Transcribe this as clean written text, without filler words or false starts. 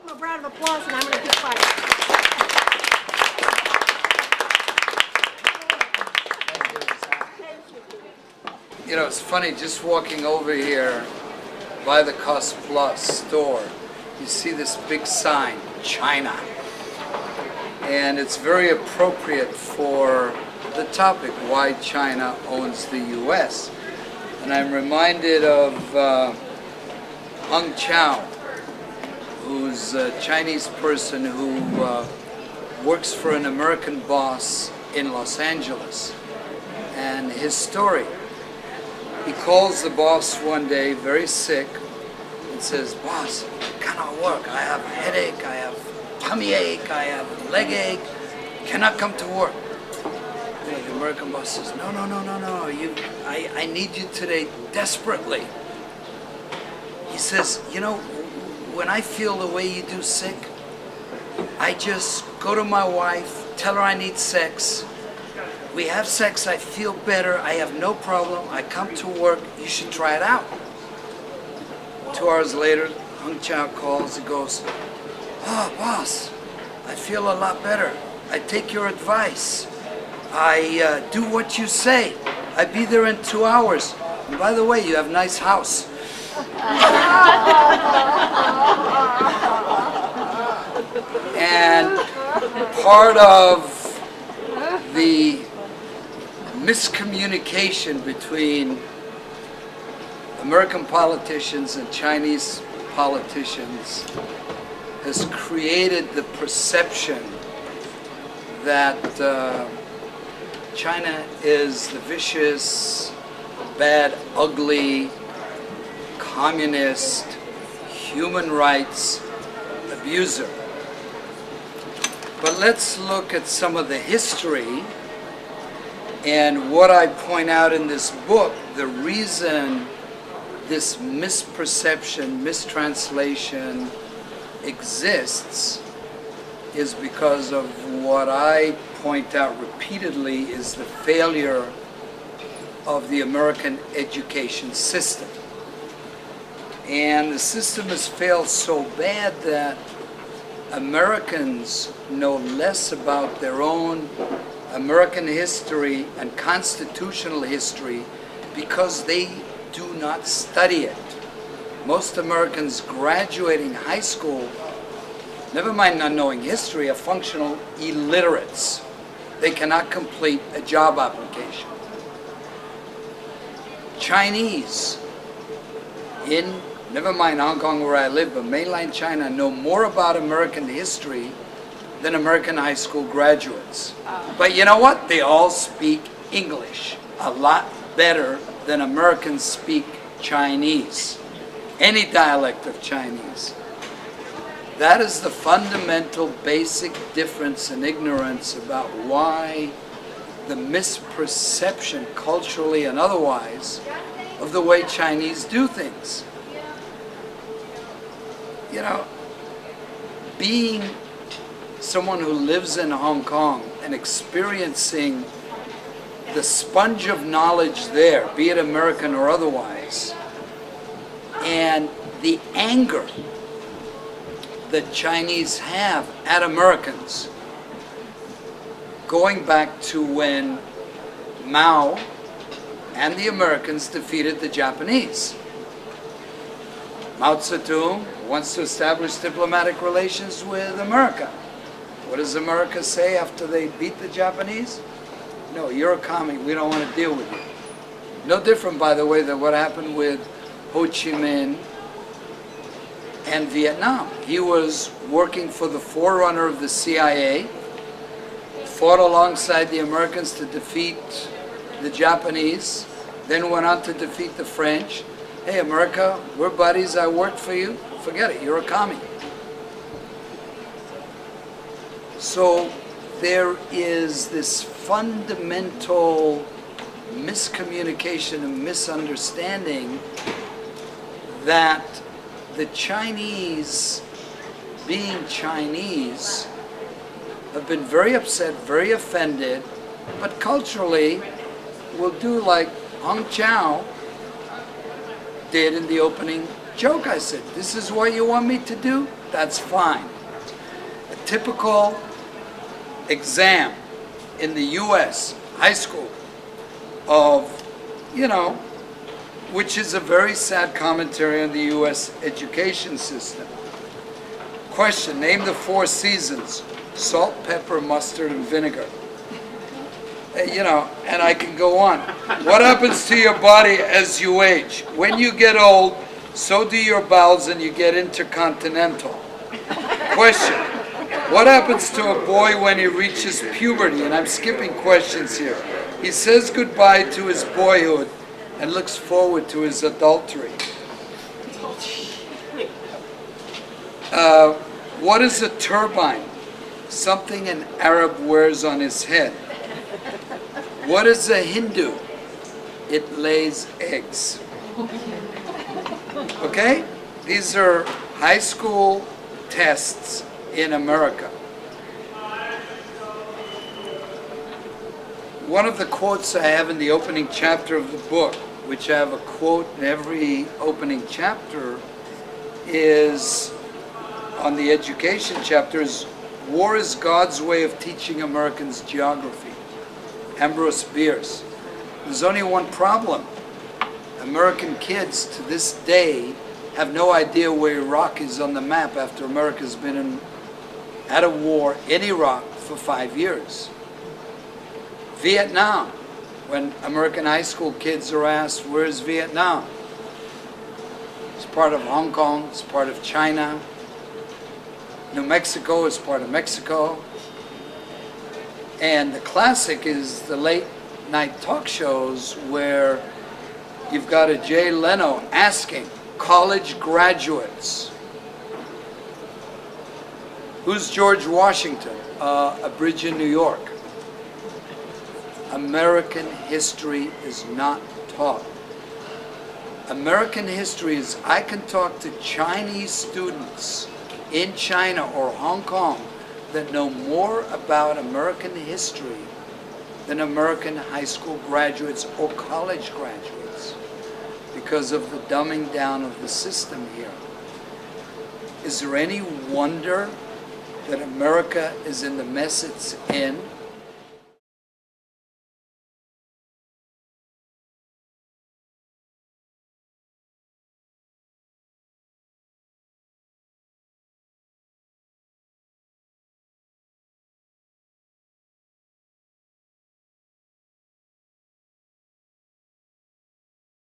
give him a round of applause and I'm going to be quiet. You know, it's funny, just walking over here by the Cost Plus store, you see this big sign, China. And it's very appropriate for the topic, why China owns the U.S. And I'm reminded of Hung Chau, who's a Chinese person who works for an American boss in Los Angeles. And his story, he calls the boss one day very sick and says, "Boss, I cannot work. I have a headache, I have tummy ache, I have leg ache, cannot come to work." You know, the American boss says, "No, I need you today desperately." He says, "You know, when I feel the way you do sick, I just go to my wife, tell her I need sex. We have sex, I feel better, I have no problem, I come to work, you should try it out." 2 hours later, Hung Chau calls, he goes, "Oh, boss, I feel a lot better. I take your advice. I do what you say. I'll be there in 2 hours. And by the way, you have a nice house." And part of the miscommunication between American politicians and Chinese politicians has created the perception that China is the vicious, bad, ugly, communist, human rights abuser. But let's look at some of the history and what I point out in this book. The reason this misperception, mistranslation exists is because of what I point out repeatedly is the failure of the American education system. And the system has failed so bad that Americans know less about their own American history and constitutional history because they do not study it. Most Americans graduating high school, never mind not knowing history, are functional illiterates. They cannot complete a job application. Chinese in, never mind Hong Kong where I live, but mainland China know more about American history than American high school graduates. But you know what? They all speak English a lot better than Americans speak Chinese, any dialect of Chinese. That is the fundamental basic difference in ignorance about why the misperception, culturally and otherwise, of the way Chinese do things. You know, being someone who lives in Hong Kong and experiencing the sponge of knowledge there, be it American or otherwise, and the anger that Chinese have at Americans, going back to when Mao and the Americans defeated the Japanese. Mao Zedong wants to establish diplomatic relations with America. What does America say after they beat the Japanese? "No, you're a commie, we don't want to deal with you." No different, by the way, than what happened with Ho Chi Minh and Vietnam. He was working for the forerunner of the CIA, fought alongside the Americans to defeat the Japanese, then went on to defeat the French. "Hey, America, we're buddies, I worked for you." Forget it, you're a commie. So there is this fundamental miscommunication and misunderstanding that the Chinese, being Chinese, have been very upset, very offended, but culturally will do like Hung Chau did in the opening joke. I said, this is what you want me to do? That's fine. A typical exam in the U.S. high school of, you know, which is a very sad commentary on the U.S. education system. Question, name the 4 seasons: salt, pepper, mustard, and vinegar. You know, and I can go on. What happens to your body as you age? When you get old, so do your bowels and you get intercontinental. Question, what happens to a boy when he reaches puberty? And I'm skipping questions here. He says goodbye to his boyhood and looks forward to his adultery. What is a turbine? Something an Arab wears on his head. What is a Hindu? It lays eggs. Okay? These are high school tests in America. One of the quotes I have in the opening chapter of the book, which I have a quote in every opening chapter, is on the education chapter, is war is God's way of teaching Americans geography. Ambrose Bierce. There's only one problem. American kids to this day have no idea where Iraq is on the map after America's been at a war in Iraq for 5 years. Vietnam, when American high school kids are asked, where's Vietnam? It's part of Hong Kong, it's part of China. New Mexico is part of Mexico. And the classic is the late night talk shows where you've got a Jay Leno asking college graduates, who's George Washington? A bridge in New York. American history is not taught. American history is, I can talk to Chinese students in China or Hong Kong that know more about American history than American high school graduates or college graduates because of the dumbing down of the system here. Is there any wonder that America is in the mess it's in?